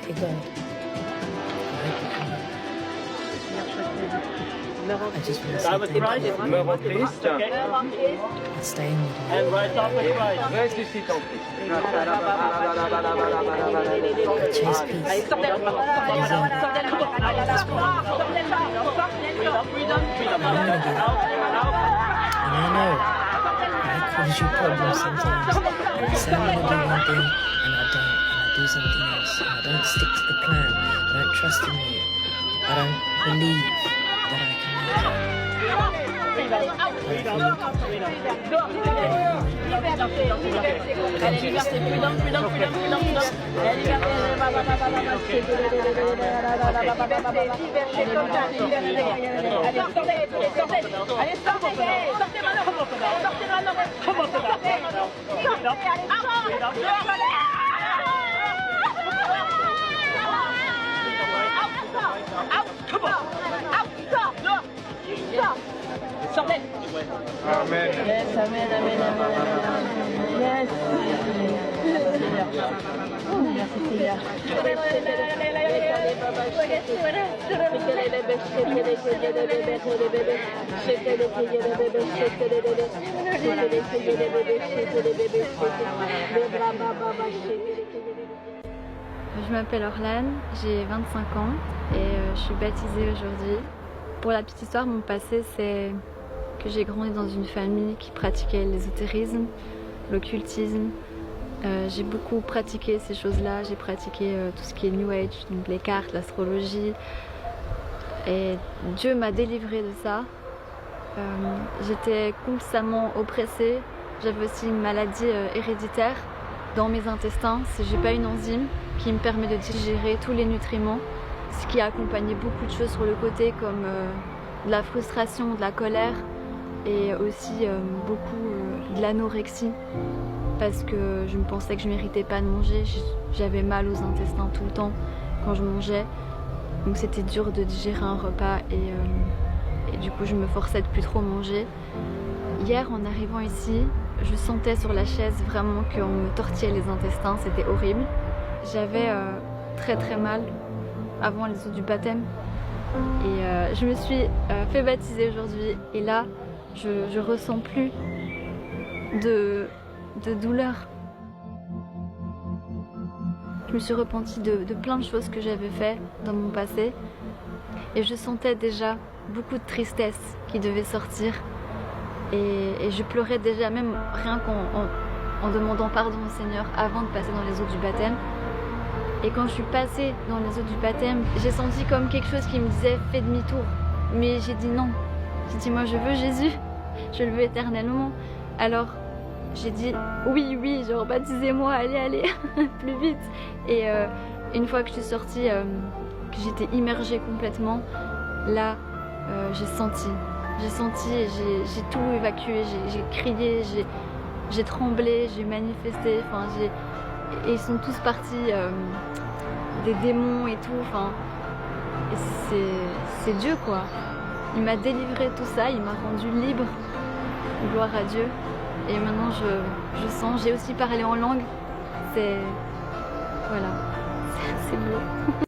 Okay, go. I just want to say thank you. Numéro triste. It's staying with me. And right up and right. Reste ici, ton fils. I chase peace. And I know I cause you problems sometimes. I say I'm gonna do one thing and I don't, and I do something else. And I don't stick to the plan. I don't trust in you. I don't believe that I can make it. Amen. Yes, amen, amen, amen, amen. Yes. Oh, merci Seigneur. Je m'appelle Orlane, j'ai 25 ans et je suis baptisée aujourd'hui. Pour la petite histoire, mon passé, c'est que j'ai grandi dans une famille qui pratiquait l'ésotérisme, l'occultisme. J'ai beaucoup pratiqué ces choses-là, j'ai pratiqué tout ce qui est New Age, donc les cartes, l'astrologie. Et Dieu m'a délivrée de ça. J'étais constamment oppressée. J'avais aussi une maladie héréditaire dans mes intestins. J'ai pas une enzyme qui me permet de digérer tous les nutriments, ce qui a accompagné beaucoup de choses sur le côté comme de la frustration, de la colère et aussi beaucoup de l'anorexie parce que je me pensais que je méritais pas de manger. J'avais mal aux intestins tout le temps quand je mangeais, donc c'était dur de digérer un repas et du coup je me forçais de plus trop manger. Hier en arrivant ici, je sentais sur la chaise vraiment qu'on me tortillait les intestins, c'était horrible. J'avais très très mal avant les eaux du baptême et je me suis fait baptiser aujourd'hui et là je ressens plus de douleur. Je me suis repentie de plein de choses que j'avais fait dans mon passé et je sentais déjà beaucoup de tristesse qui devait sortir et je pleurais déjà même rien qu'en demandant pardon au Seigneur avant de passer dans les eaux du baptême. Et quand je suis passée dans les eaux du baptême, j'ai senti comme quelque chose qui me disait fais demi-tour. Mais j'ai dit non. J'ai dit moi je veux Jésus, je le veux éternellement. Alors j'ai dit oui, oui, genre baptisez-moi, allez, allez, plus vite. Et une fois que je suis sortie, que j'étais immergée complètement, là j'ai senti et j'ai tout évacué, j'ai crié, j'ai tremblé, j'ai manifesté, enfin et ils sont tous partis, des démons et tout, enfin, et c'est Dieu quoi. Il m'a délivré de tout ça, il m'a rendu libre, gloire à Dieu. Et maintenant je sens, j'ai aussi parlé en langue, voilà, c'est beau.